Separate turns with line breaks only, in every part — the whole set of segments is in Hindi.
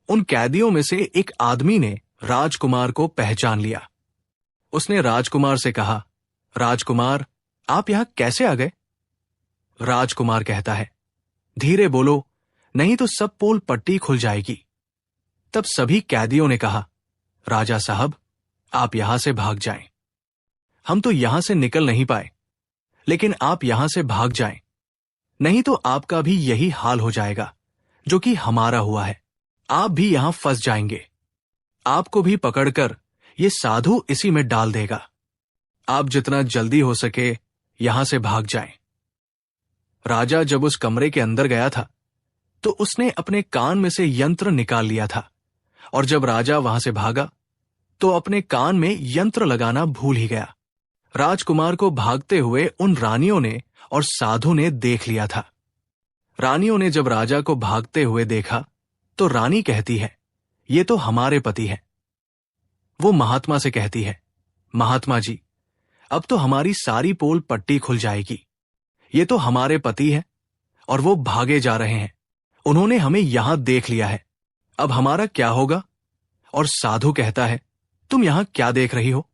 उन कैदियों में से एक आदमी ने राजकुमार को पहचान लिया। उसने राजकुमार से कहा, राजकुमार, आप यहां कैसे आ गए? राजकुमार कहता है, धीरे बोलो, नहीं तो सब पोल पट्टी खुल जाएगी। तब सभी कैदियों ने कहा, राजा साहब, आप यहां से भाग जाएं। हम तो यहां से निकल नहीं पाए, लेकिन आप यहां से भाग जाएं, नहीं तो आपका भी यही हाल हो जाएगा जो कि हमारा हुआ है। आप भी यहां फंस जाएंगे। आपको भी पकड़कर ये साधु इसी में डाल देगा। आप जितना जल्दी हो सके यहां से भाग जाएं। राजा जब उस कमरे के अंदर गया था तो उसने अपने कान में से यंत्र निकाल लिया था, और जब राजा वहां से भागा तो अपने कान में यंत्र लगाना भूल ही गया। राजकुमार को भागते हुए उन रानियों ने और साधु ने देख लिया था। रानियों ने जब राजा को भागते हुए देखा तो रानी कहती है, ये तो हमारे पति हैं। वो महात्मा से कहती है, महात्मा जी, अब तो हमारी सारी पोल पट्टी खुल जाएगी। ये तो हमारे पति हैं और वो भागे जा रहे हैं। उन्होंने हमें यहां देख लिया है। अब हमारा क्या होगा? और साधु कहता है, तुम यहां क्या देख रही हो?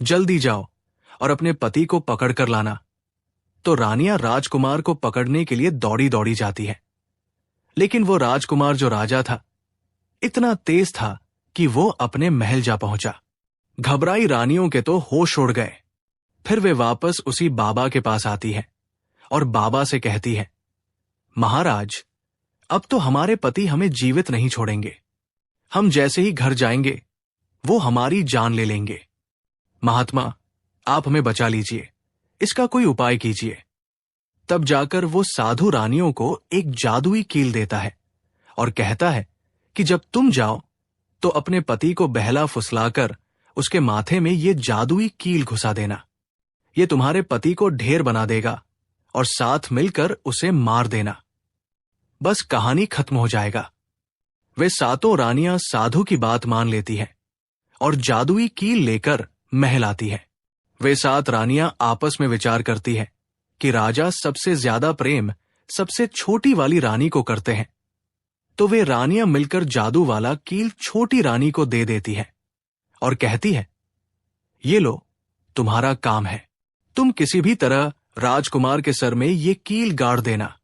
जल्दी जाओ और अपने पति को पकड़ कर लाना। तो रानियां राजकुमार को पकड़ने के लिए दौड़ी दौड़ी जाती है, लेकिन वो राजकुमार जो राजा था इतना तेज था कि वो अपने महल जा पहुंचा। घबराई रानियों के तो होश उड़ गए। फिर वे वापस उसी बाबा के पास आती है और बाबा से कहती है, महाराज, अब तो हमारे पति हमें जीवित नहीं छोड़ेंगे। हम जैसे ही घर जाएंगे वो हमारी जान ले लेंगे। महात्मा, आप हमें बचा लीजिए, इसका कोई उपाय कीजिए। तब जाकर वो साधु रानियों को एक जादुई कील देता है और कहता है कि जब तुम जाओ तो अपने पति को बहला फुसलाकर उसके माथे में ये जादुई कील घुसा देना। ये तुम्हारे पति को ढेर बना देगा और साथ मिलकर उसे मार देना। बस कहानी खत्म हो जाएगा। वे सातों रानियां साधु की बात मान लेती हैं और जादुई कील लेकर महल आती है। वे 7 रानियां आपस में विचार करती हैं कि राजा सबसे ज्यादा प्रेम सबसे छोटी वाली रानी को करते हैं, तो वे रानियां मिलकर जादू वाला कील छोटी रानी को दे देती है और कहती है, ये लो, तुम्हारा काम है। तुम किसी भी तरह राजकुमार के सर में ये कील गाड़ देना।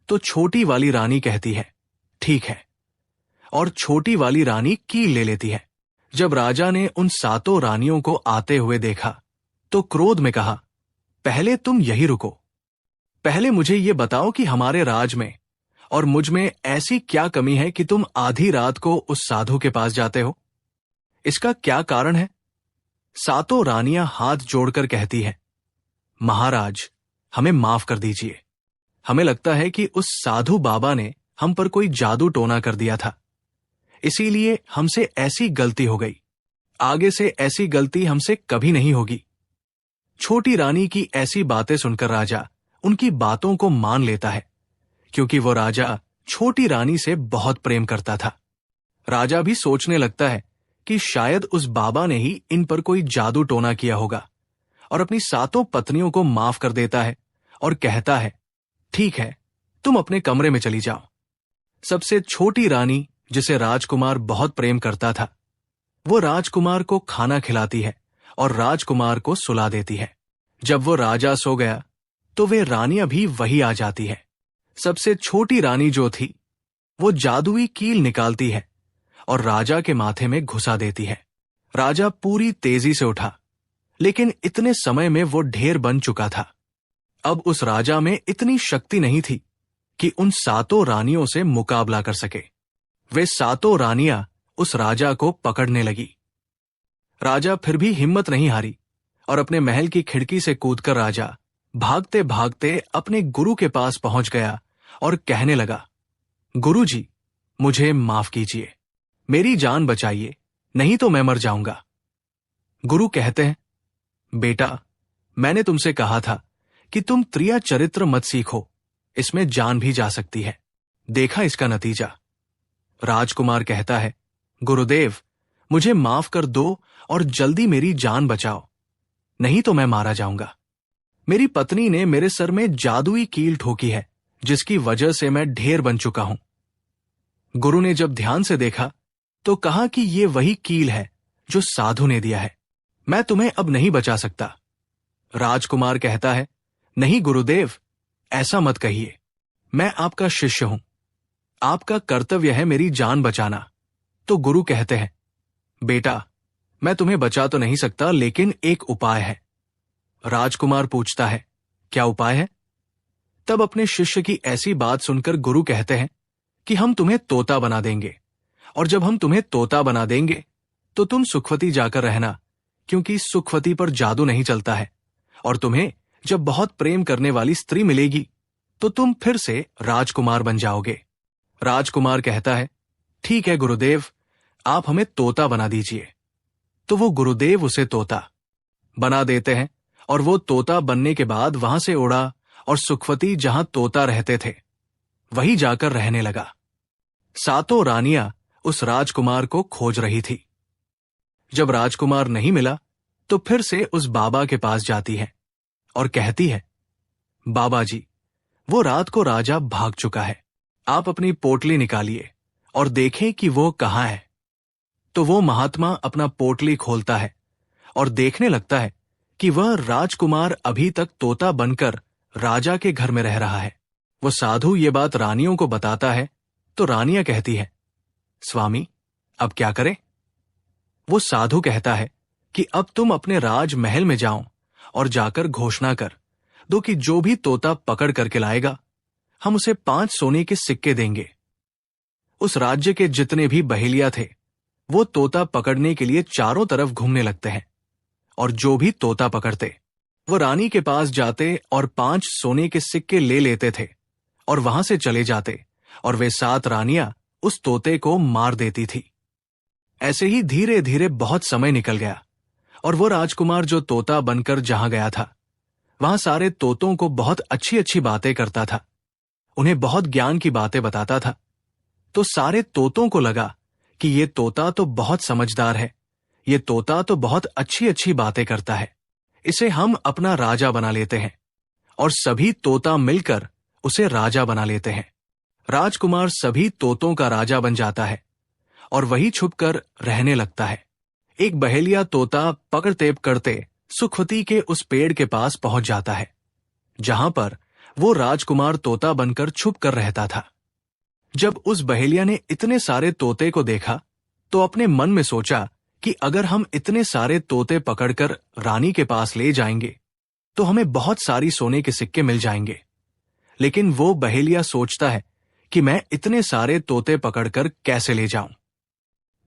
तो छोटी वाली रानी कहती है, ठीक है, और छोटी वाली रानी कील ले लेती है। जब राजा ने उन 7 रानियों को आते हुए देखा तो क्रोध में कहा, पहले तुम यही रुको। पहले मुझे ये बताओ कि हमारे राज में और मुझ में ऐसी क्या कमी है कि तुम आधी रात को उस साधु के पास जाते हो? इसका क्या कारण है? 7 रानियां हाथ जोड़कर कहती हैं, महाराज, हमें माफ कर दीजिए। हमें लगता है कि उस साधु बाबा ने हम पर कोई जादू टोना कर दिया था, इसीलिए हमसे ऐसी गलती हो गई। आगे से ऐसी गलती हमसे कभी नहीं होगी। छोटी रानी की ऐसी बातें सुनकर राजा उनकी बातों को मान लेता है, क्योंकि वो राजा छोटी रानी से बहुत प्रेम करता था। राजा भी सोचने लगता है कि शायद उस बाबा ने ही इन पर कोई जादू टोना किया होगा, और अपनी 7 पत्नियों को माफ कर देता है और कहता है, ठीक है, तुम अपने कमरे में चली जाओ। सबसे छोटी रानी, जिसे राजकुमार बहुत प्रेम करता था, वो राजकुमार को खाना खिलाती है और राजकुमार को सुला देती है। जब वो राजा सो गया तो वे रानियां भी वही आ जाती है। सबसे छोटी रानी जो थी वो जादुई कील निकालती है और राजा के माथे में घुसा देती है। राजा पूरी तेजी से उठा, लेकिन इतने समय में वो ढेर बन चुका था। अब उस राजा में इतनी शक्ति नहीं थी कि उन 7 रानियों से मुकाबला कर सके। वे 7 रानियां उस राजा को पकड़ने लगी। राजा फिर भी हिम्मत नहीं हारी और अपने महल की खिड़की से कूदकर राजा भागते भागते अपने गुरु के पास पहुंच गया और कहने लगा, गुरुजी, मुझे माफ कीजिए, मेरी जान बचाइए, नहीं तो मैं मर जाऊंगा। गुरु कहते हैं, बेटा, मैंने तुमसे कहा था कि तुम त्रिया चरित्र मत सीखो, इसमें जान भी जा सकती है। देखा इसका नतीजा। राजकुमार कहता है, गुरुदेव, मुझे माफ कर दो और जल्दी मेरी जान बचाओ, नहीं तो मैं मारा जाऊंगा। मेरी पत्नी ने मेरे सर में जादुई कील ठोकी है, जिसकी वजह से मैं ढेर बन चुका हूं। गुरु ने जब ध्यान से देखा तो कहा कि ये वही कील है जो साधु ने दिया है, मैं तुम्हें अब नहीं बचा सकता। राजकुमार कहता है, नहीं गुरुदेव, ऐसा मत कहिए, मैं आपका शिष्य हूं, आपका कर्तव्य है मेरी जान बचाना। तो गुरु कहते हैं, बेटा, मैं तुम्हें बचा तो नहीं सकता, लेकिन एक उपाय है। राजकुमार पूछता है, क्या उपाय है? तब अपने शिष्य की ऐसी बात सुनकर गुरु कहते हैं कि हम तुम्हें तोता बना देंगे, और जब हम तुम्हें तोता बना देंगे तो तुम सुखवती जाकर रहना, क्योंकि सुखवती पर जादू नहीं चलता है, और तुम्हें जब बहुत प्रेम करने वाली स्त्री मिलेगी तो तुम फिर से राजकुमार बन जाओगे। राजकुमार कहता है, ठीक है गुरुदेव, आप हमें तोता बना दीजिए। तो वो गुरुदेव उसे तोता बना देते हैं, और वो तोता बनने के बाद वहां से उड़ा और सुखवती जहां तोता रहते थे वहीं जाकर रहने लगा। सातों रानियां उस राजकुमार को खोज रही थी। जब राजकुमार नहीं मिला तो फिर से उस बाबा के पास जाती है और कहती है, बाबा जी, वो रात को राजा भाग चुका है, आप अपनी पोटली निकालिए और देखें कि वो कहाँ है। तो वो महात्मा अपना पोटली खोलता है और देखने लगता है कि वह राजकुमार अभी तक तोता बनकर राजा के घर में रह रहा है। वो साधु ये बात रानियों को बताता है तो रानियां कहती है, स्वामी, अब क्या करें? वो साधु कहता है कि अब तुम अपने राज महल में जाओ और जाकर घोषणा कर दो कि जो भी तोता पकड़ करके लाएगा हम उसे 5 सोने के सिक्के देंगे। उस राज्य के जितने भी बहेलिया थे वो तोता पकड़ने के लिए चारों तरफ घूमने लगते हैं, और जो भी तोता पकड़ते वो रानी के पास जाते और 5 सोने के सिक्के ले लेते थे और वहां से चले जाते, और वे 7 रानियां उस तोते को मार देती थी। ऐसे ही धीरे धीरे बहुत समय निकल गया, और वो राजकुमार जो तोता बनकर जहां गया था वहां सारे तोतों को बहुत अच्छी अच्छी बातें करता था, उन्हें बहुत ज्ञान की बातें बताता था। तो सारे तोतों को लगा कि ये तोता तो बहुत समझदार है, ये तोता तो बहुत अच्छी अच्छी बातें करता है, इसे हम अपना राजा बना लेते हैं। और सभी तोता मिलकर उसे राजा बना लेते हैं। राजकुमार सभी तोतों का राजा बन जाता है और वही छुपकर रहने लगता है। एक बहेलिया तोता पकड़ते पकड़ते सुखवती के उस पेड़ के पास पहुंच जाता है जहां पर वो राजकुमार तोता बनकर छुप कर रहता था। जब उस बहेलिया ने इतने सारे तोते को देखा तो अपने मन में सोचा कि अगर हम इतने सारे तोते पकड़कर रानी के पास ले जाएंगे तो हमें बहुत सारी सोने के सिक्के मिल जाएंगे। लेकिन वो बहेलिया सोचता है कि मैं इतने सारे तोते पकड़कर कैसे ले जाऊं।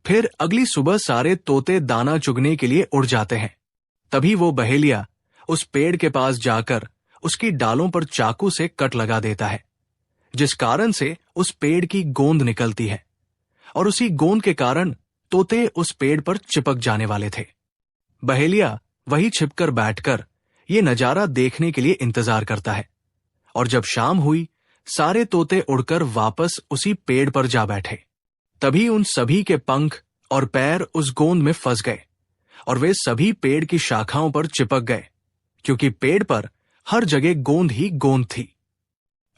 फिर अगली सुबह सारे तोते दाना चुगने के लिए उड़ जाते हैं। तभी वो बहेलिया उस पेड़ के पास जाकर उसकी डालों पर चाकू से कट लगा देता है, जिस कारण से उस पेड़ की गोंद निकलती है, और उसी गोंद के कारण तोते उस पेड़ पर चिपक जाने वाले थे। बहेलिया वही छिपकर बैठकर ये नजारा देखने के लिए इंतजार करता है, और जब शाम हुई सारे तोते उड़कर वापस उसी पेड़ पर जा बैठे। तभी उन सभी के पंख और पैर उस गोंद में फंस गए और वे सभी पेड़ की शाखाओं पर चिपक गए, क्योंकि पेड़ पर हर जगह गोंद ही गोंद थी।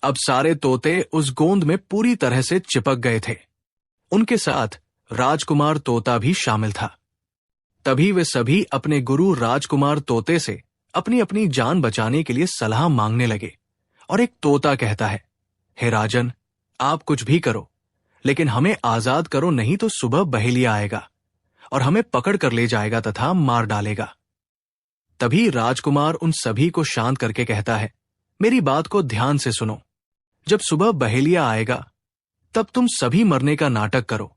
अब सारे तोते उस गोंद में पूरी तरह से चिपक गए थे। उनके साथ राजकुमार तोता भी शामिल था। तभी वे सभी अपने गुरु राजकुमार तोते से अपनी अपनी जान बचाने के लिए सलाह मांगने लगे। और एक तोता कहता है, हे राजन, आप कुछ भी करो, लेकिन हमें आजाद करो, नहीं तो सुबह बहेलिया आएगा और हमें पकड़ कर ले जाएगा तथा मार डालेगा। तभी राजकुमार उन सभी को शांत करके कहता है, मेरी बात को ध्यान से सुनो। जब सुबह बहेलिया आएगा तब तुम सभी मरने का नाटक करो,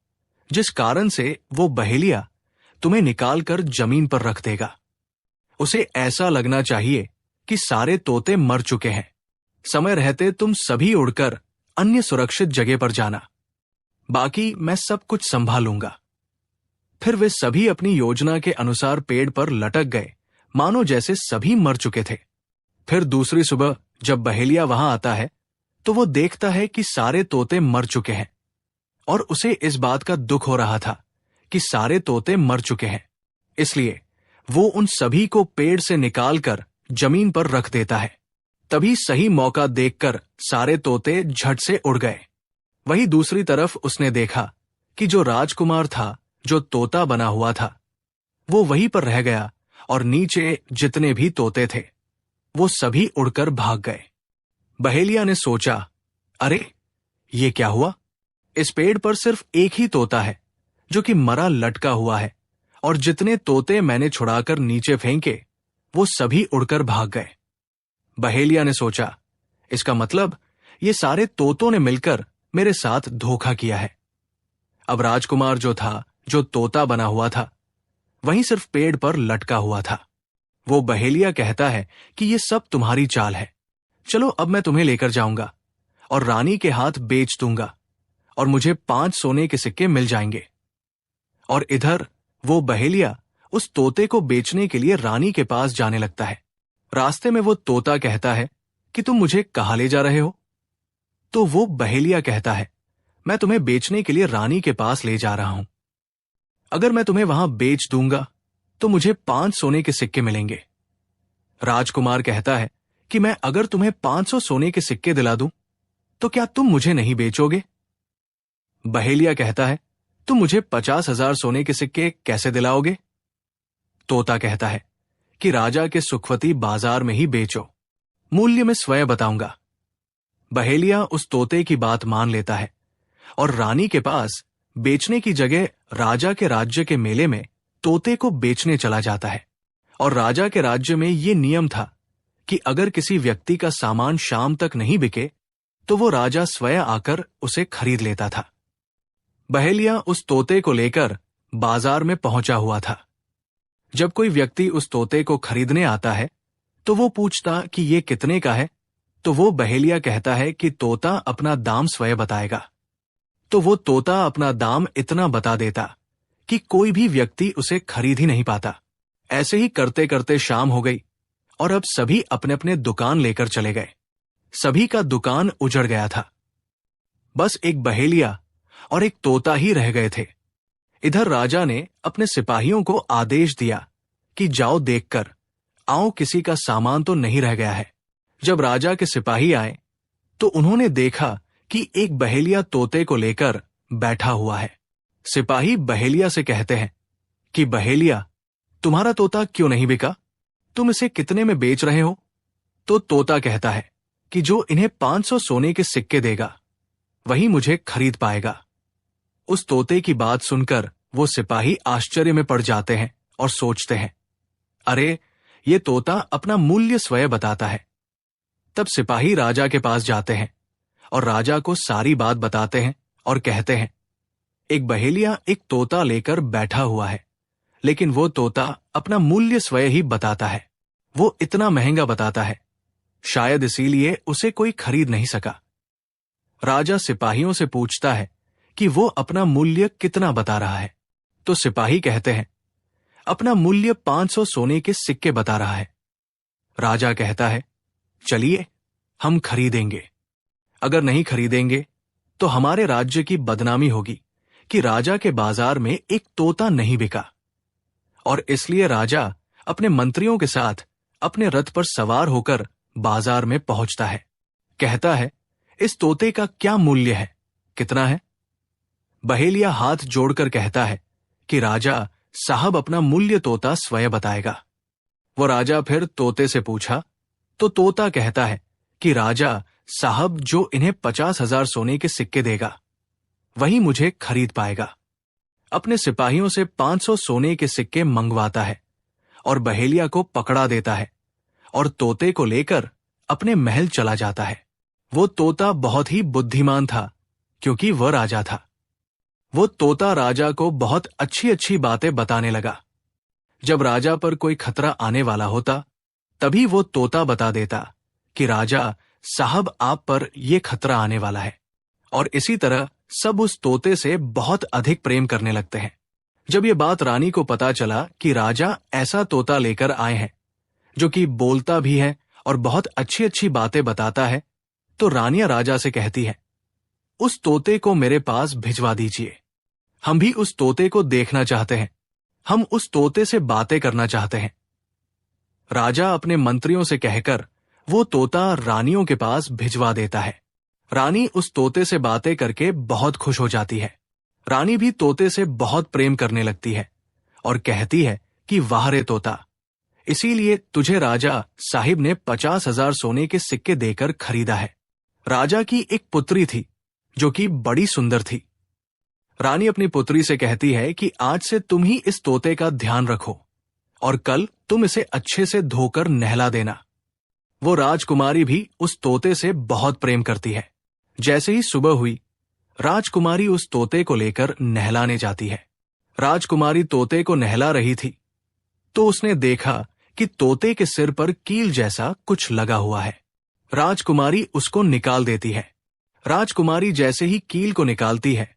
जिस कारण से वो बहेलिया तुम्हें निकालकर जमीन पर रख देगा। उसे ऐसा लगना चाहिए कि सारे तोते मर चुके हैं। समय रहते तुम सभी उड़कर अन्य सुरक्षित जगह पर जाना, बाकी मैं सब कुछ संभालूंगा। फिर वे सभी अपनी योजना के अनुसार पेड़ पर लटक गए, मानो जैसे सभी मर चुके थे। फिर दूसरी सुबह जब बहेलिया वहां आता है तो वो देखता है कि सारे तोते मर चुके हैं, और उसे इस बात का दुख हो रहा था कि सारे तोते मर चुके हैं। इसलिए वो उन सभी को पेड़ से निकालकर जमीन पर रख देता है। तभी सही मौका देखकर सारे तोते झट से उड़ गए। वहीं दूसरी तरफ उसने देखा कि जो राजकुमार था, जो तोता बना हुआ था, वो वहीं पर रह गया और नीचे जितने भी तोते थे वो सभी उड़कर भाग गए। बहेलिया ने सोचा, अरे ये क्या हुआ? इस पेड़ पर सिर्फ एक ही तोता है जो कि मरा लटका हुआ है, और जितने तोते मैंने छुड़ाकर नीचे फेंके वो सभी उड़कर भाग गए। बहेलिया ने सोचा, इसका मतलब ये सारे तोतों ने मिलकर मेरे साथ धोखा किया है। अब राजकुमार जो था, जो तोता बना हुआ था, वहीं सिर्फ पेड़ पर लटका हुआ था। वो बहेलिया कहता है कि ये सब तुम्हारी चाल है। चलो अब मैं तुम्हें लेकर जाऊंगा और रानी के हाथ बेच दूंगा और मुझे 5 सोने के सिक्के मिल जाएंगे। और इधर वो बहेलिया उस तोते को बेचने के लिए रानी के पास जाने लगता है। रास्ते में वो तोता कहता है कि तुम मुझे कहाँ ले जा रहे हो? तो वो बहेलिया कहता है, मैं तुम्हें बेचने के लिए रानी के पास ले जा रहा हूं। अगर मैं तुम्हें वहां बेच दूंगा तो मुझे 5 सोने के सिक्के मिलेंगे। राजकुमार कहता है कि मैं अगर तुम्हें 500 सोने के सिक्के दिला दूं तो क्या तुम मुझे नहीं बेचोगे? बहेलिया कहता है, तुम मुझे 50,000 सोने के सिक्के कैसे दिलाओगे? तोता कहता है कि राजा के सुखवती बाजार में ही बेचो, मूल्य मैं स्वयं बताऊंगा। बहेलिया उस तोते की बात मान लेता है और रानी के पास बेचने की जगह राजा के राज्य के मेले में तोते को बेचने चला जाता है। और राजा के राज्य में ये नियम था कि अगर किसी व्यक्ति का सामान शाम तक नहीं बिके तो वो राजा स्वयं आकर उसे खरीद लेता था। बहेलिया उस तोते को लेकर बाजार में पहुंचा हुआ था। जब कोई व्यक्ति उस तोते को खरीदने आता है तो वो पूछता कि ये कितने का है, तो वो बहेलिया कहता है कि तोता अपना दाम स्वयं बताएगा। तो वो तोता अपना दाम इतना बता देता कि कोई भी व्यक्ति उसे खरीद ही नहीं पाता। ऐसे ही करते करते शाम हो गई और अब सभी अपने अपने दुकान लेकर चले गए। सभी का दुकान उजड़ गया था। बस एक बहेलिया और एक तोता ही रह गए थे। इधर राजा ने अपने सिपाहियों को आदेश दिया कि जाओ देखकर आओ, किसी का सामान तो नहीं रह गया है। जब राजा के सिपाही आए तो उन्होंने देखा कि एक बहेलिया तोते को लेकर बैठा हुआ है। सिपाही बहेलिया से कहते हैं कि बहेलिया, तुम्हारा तोता क्यों नहीं बिका? तुम इसे कितने में बेच रहे हो? तो तोता कहता है कि जो इन्हें 500 सोने के सिक्के देगा वही मुझे खरीद पाएगा। उस तोते की बात सुनकर वो सिपाही आश्चर्य में पड़ जाते हैं और सोचते हैं, अरे ये तोता अपना मूल्य स्वयं बताता है। तब सिपाही राजा के पास जाते हैं और राजा को सारी बात बताते हैं और कहते हैं, एक बहेलिया एक तोता लेकर बैठा हुआ है, लेकिन वो तोता अपना मूल्य स्वयं ही बताता है। वो इतना महंगा बताता है, शायद इसीलिए उसे कोई खरीद नहीं सका। राजा सिपाहियों से पूछता है कि वो अपना मूल्य कितना बता रहा है। तो सिपाही कहते हैं, अपना मूल्य 500 सोने के सिक्के बता रहा है। राजा कहता है, चलिए हम खरीदेंगे। अगर नहीं खरीदेंगे तो हमारे राज्य की बदनामी होगी कि राजा के बाजार में एक तोता नहीं बिका। और इसलिए राजा अपने मंत्रियों के साथ अपने रथ पर सवार होकर बाजार में पहुंचता है। कहता है, इस तोते का क्या मूल्य है, कितना है? बहेलिया हाथ जोड़कर कहता है कि राजा साहब, अपना मूल्य तोता स्वयं बताएगा। वो राजा फिर तोते से पूछा तो तोता कहता है कि राजा साहब, जो इन्हें 50,000 सोने के सिक्के देगा वही मुझे खरीद पाएगा। अपने सिपाहियों से 500 सोने के सिक्के मंगवाता है और बहेलिया को पकड़ा देता है और तोते को लेकर अपने महल चला जाता है। वो तोता बहुत ही बुद्धिमान था क्योंकि वह राजा था। वो तोता राजा को बहुत अच्छी अच्छी बातें बताने लगा। जब राजा पर कोई खतरा आने वाला होता तभी वो तोता बता देता कि राजा साहब, आप पर यह खतरा आने वाला है। और इसी तरह सब उस तोते से बहुत अधिक प्रेम करने लगते हैं। जब ये बात रानी को पता चला कि राजा ऐसा तोता लेकर आए हैं जो कि बोलता भी है और बहुत अच्छी अच्छी बातें बताता है, तो रानियां राजा से कहती है, उस तोते को मेरे पास भिजवा दीजिए। हम भी उस तोते को देखना चाहते हैं, हम उस तोते से बातें करना चाहते हैं। राजा अपने मंत्रियों से कहकर वो तोता रानियों के पास भिजवा देता है। रानी उस तोते से बातें करके बहुत खुश हो जाती है। रानी भी तोते से बहुत प्रेम करने लगती है और कहती है कि वाह रे तोता, इसीलिए तुझे राजा साहिब ने 50,000 सोने के सिक्के देकर खरीदा है। राजा की एक पुत्री थी जो कि बड़ी सुंदर थी। रानी अपनी पुत्री से कहती है कि आज से तुम ही इस तोते का ध्यान रखो और कल तुम इसे अच्छे से धोकर नहला देना। वो राजकुमारी भी उस तोते से बहुत प्रेम करती है। जैसे ही सुबह हुई, राजकुमारी उस तोते को लेकर नहलाने जाती है। राजकुमारी तोते को नहला रही थी तो उसने देखा कि तोते के सिर पर कील जैसा कुछ लगा हुआ है। राजकुमारी उसको निकाल देती है। राजकुमारी जैसे ही कील को निकालती है,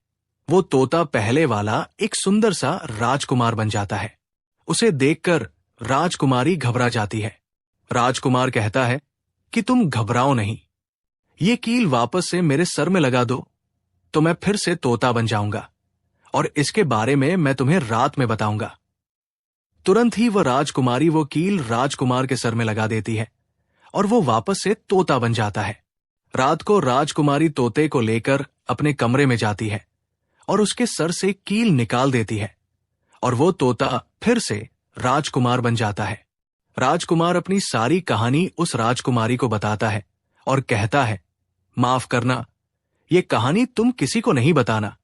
वो तोता पहले वाला एक सुंदर सा राजकुमार बन जाता है। उसे देखकर राजकुमारी घबरा जाती है। राजकुमार कहता है कि तुम घबराओ नहीं, ये कील वापस से मेरे सर में लगा दो तो मैं फिर से तोता बन जाऊंगा और इसके बारे में मैं तुम्हें रात में बताऊंगा। तुरंत ही वह राजकुमारी वो कील राजकुमार के सर में लगा देती है और वो वापस से तोता बन जाता है। रात को राजकुमारी तोते को लेकर अपने कमरे में जाती है और उसके सर से कील निकाल देती है और वो तोता फिर से राजकुमार बन जाता है। राजकुमार अपनी सारी कहानी उस राजकुमारी को बताता है और कहता है, माफ करना, ये कहानी तुम किसी को नहीं बताना,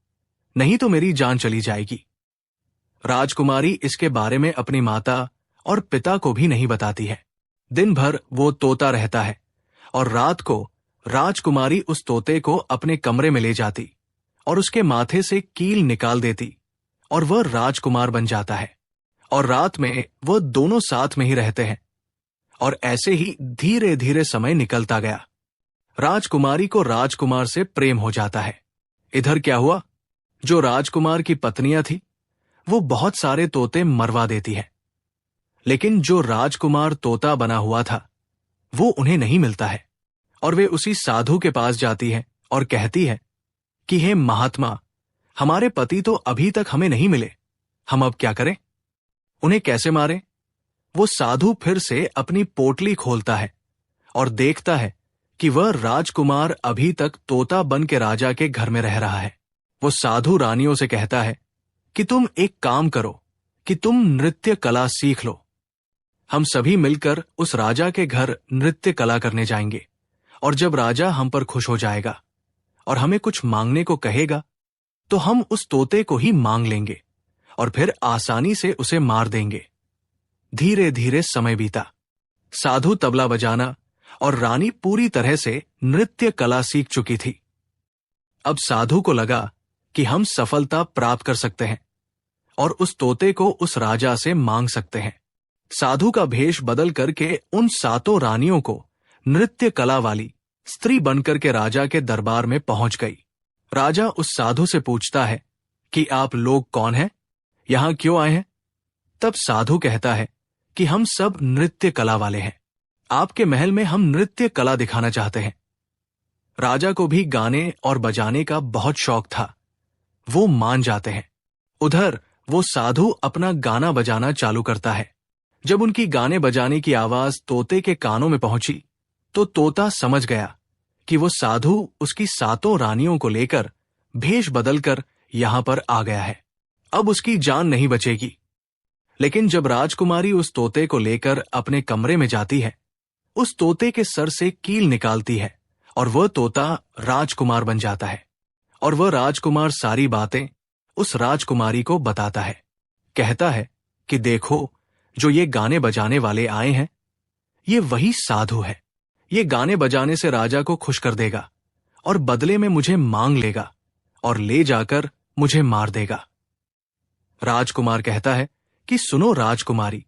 नहीं तो मेरी जान चली जाएगी। राजकुमारी इसके बारे में अपनी माता और पिता को भी नहीं बताती है। दिन भर वो तोता रहता है और रात को राजकुमारी उस तोते को अपने कमरे में ले जाती और उसके माथे से कील निकाल देती और वह राजकुमार बन जाता है और रात में वह दोनों साथ में ही रहते हैं। और ऐसे ही धीरे धीरे समय निकलता गया। राजकुमारी को राजकुमार से प्रेम हो जाता है। इधर क्या हुआ, जो राजकुमार की पत्नियां थी वो बहुत सारे तोते मरवा देती है, लेकिन जो राजकुमार तोता बना हुआ था वो उन्हें नहीं मिलता है और वे उसी साधु के पास जाती है और कहती है कि हे महात्मा, हमारे पति तो अभी तक हमें नहीं मिले, हम अब क्या करें, उन्हें कैसे मारें। वो साधु फिर से अपनी पोटली खोलता है और देखता है कि वह राजकुमार अभी तक तोता बन के राजा के घर में रह रहा है। वो साधु रानियों से कहता है कि तुम एक काम करो कि तुम नृत्य कला सीख लो। हम सभी मिलकर उस राजा के घर नृत्य कला करने जाएंगे और जब राजा हम पर खुश हो जाएगा और हमें कुछ मांगने को कहेगा तो हम उस तोते को ही मांग लेंगे और फिर आसानी से उसे मार देंगे। धीरे धीरे समय बीता। साधु तबला बजाना और रानी पूरी तरह से नृत्य कला सीख चुकी थी। अब साधु को लगा कि हम सफलता प्राप्त कर सकते हैं और उस तोते को उस राजा से मांग सकते हैं। साधु का भेष बदल करके उन 7 रानियों को नृत्य कला वाली स्त्री बनकर के राजा के दरबार में पहुंच गई। राजा उस साधु से पूछता है कि आप लोग कौन हैं, यहां क्यों आए हैं। तब साधु कहता है कि हम सब नृत्य कला वाले हैं, आपके महल में हम नृत्य कला दिखाना चाहते हैं। राजा को भी गाने और बजाने का बहुत शौक था, वो मान जाते हैं। उधर वो साधु अपना गाना बजाना चालू करता है। जब उनकी गाने बजाने की आवाज तोते के कानों में पहुंची तो तोता समझ गया कि वो साधु उसकी 7 रानियों को लेकर भेष बदलकर यहां पर आ गया है, अब उसकी जान नहीं बचेगी। लेकिन जब राजकुमारी उस तोते को लेकर अपने कमरे में जाती है, उस तोते के सर से कील निकालती है और वह तोता राजकुमार बन जाता है और वह राजकुमार सारी बातें उस राजकुमारी को बताता है। कहता है कि देखो, जो ये गाने बजाने वाले आए हैं, ये वही साधु है। ये गाने बजाने से राजा को खुश कर देगा और बदले में मुझे मांग लेगा और ले जाकर मुझे मार देगा। राजकुमार कहता है कि सुनो राजकुमारी,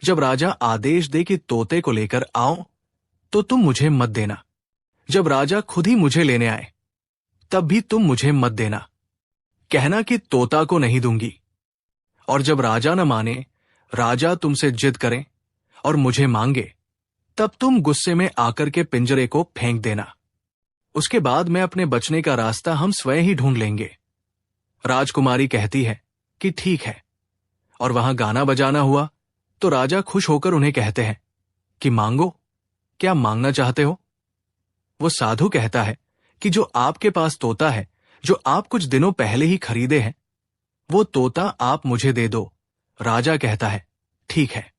जब राजा आदेश दे कि तोते को लेकर आओ तो तुम मुझे मत देना। जब राजा खुद ही मुझे लेने आए तब भी तुम मुझे मत देना। कहना कि तोता को नहीं दूंगी। और जब राजा न माने, राजा तुमसे जिद करे और मुझे मांगे, तब तुम गुस्से में आकर के पिंजरे को फेंक देना। उसके बाद मैं अपने बचने का रास्ता हम स्वयं ही ढूंढ लेंगे। राजकुमारी कहती है कि ठीक है। और वहां गाना बजाना हुआ तो राजा खुश होकर उन्हें कहते हैं कि मांगो, क्या मांगना चाहते हो। वो साधु कहता है कि जो आपके पास तोता है, जो आप कुछ दिनों पहले ही खरीदे हैं, वो तोता आप मुझे दे दो। राजा कहता है, ठीक है।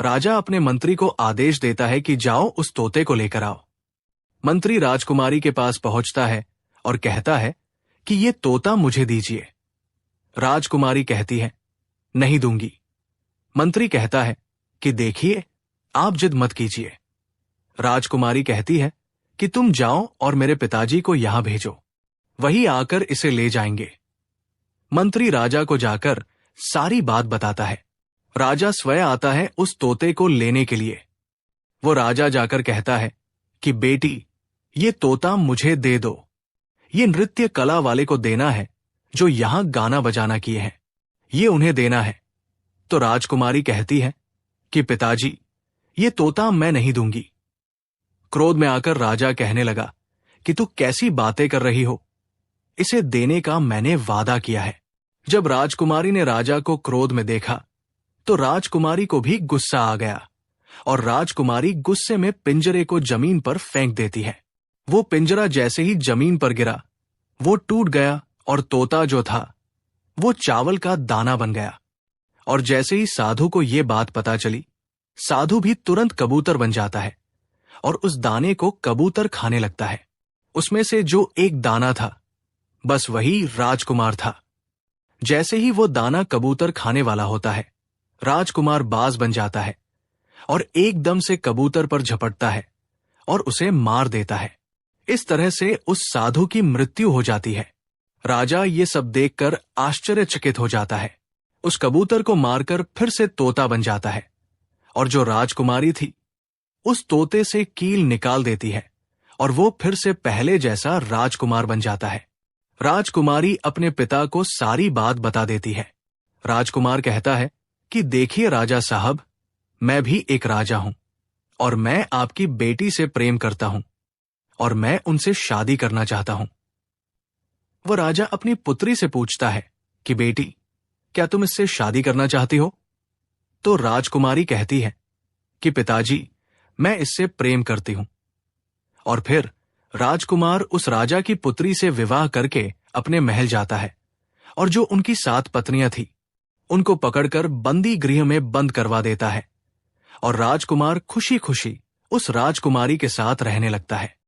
राजा अपने मंत्री को आदेश देता है कि जाओ उस तोते को लेकर आओ। मंत्री राजकुमारी के पास पहुंचता है और कहता है कि ये तोता मुझे दीजिए। राजकुमारी कहती है, नहीं दूंगी। मंत्री कहता है कि देखिए, आप जिद मत कीजिए। राजकुमारी कहती है कि तुम जाओ और मेरे पिताजी को यहां भेजो, वही आकर इसे ले जाएंगे। मंत्री राजा को जाकर सारी बात बताता है। राजा स्वयं आता है उस तोते को लेने के लिए। वो राजा जाकर कहता है कि बेटी, ये तोता मुझे दे दो। ये नृत्य कला वाले को देना है जो यहां गाना बजाना किए हैं, ये उन्हें देना है। तो राजकुमारी कहती है कि पिताजी, ये तोता मैं नहीं दूंगी। क्रोध में आकर राजा कहने लगा कि तू कैसी बातें कर रही हो, इसे देने का मैंने वादा किया है। जब राजकुमारी ने राजा को क्रोध में देखा तो राजकुमारी को भी गुस्सा आ गया और राजकुमारी गुस्से में पिंजरे को जमीन पर फेंक देती है। वो पिंजरा जैसे ही जमीन पर गिरा, वो टूट गया और तोता जो था वो चावल का दाना बन गया। और जैसे ही साधु को ये बात पता चली, साधु भी तुरंत कबूतर बन जाता है और उस दाने को कबूतर खाने लगता है। उसमें से जो एक दाना था, बस वही राजकुमार था। जैसे ही वो दाना कबूतर खाने वाला होता है, राजकुमार बाज बन जाता है और एकदम से कबूतर पर झपटता है और उसे मार देता है। इस तरह से उस साधु की मृत्यु हो जाती है। राजा ये सब देखकर आश्चर्यचकित हो जाता है। उस कबूतर को मारकर फिर से तोता बन जाता है और जो राजकुमारी थी उस तोते से कील निकाल देती है और वो फिर से पहले जैसा राजकुमार बन जाता है। राजकुमारी अपने पिता को सारी बात बता देती है। राजकुमार कहता है कि देखिए राजा साहब, मैं भी एक राजा हूं और मैं आपकी बेटी से प्रेम करता हूं और मैं उनसे शादी करना चाहता हूं। वो राजा अपनी पुत्री से पूछता है कि बेटी, क्या तुम इससे शादी करना चाहती हो? तो राजकुमारी कहती है कि पिताजी, मैं इससे प्रेम करती हूं। और फिर राजकुमार उस राजा की पुत्री से विवाह करके अपने महल जाता है और जो उनकी 7 पत्नियां थी उनको पकड़कर बंदी गृह में बंद करवा देता है और राजकुमार खुशी खुशी उस राजकुमारी के साथ रहने लगता है।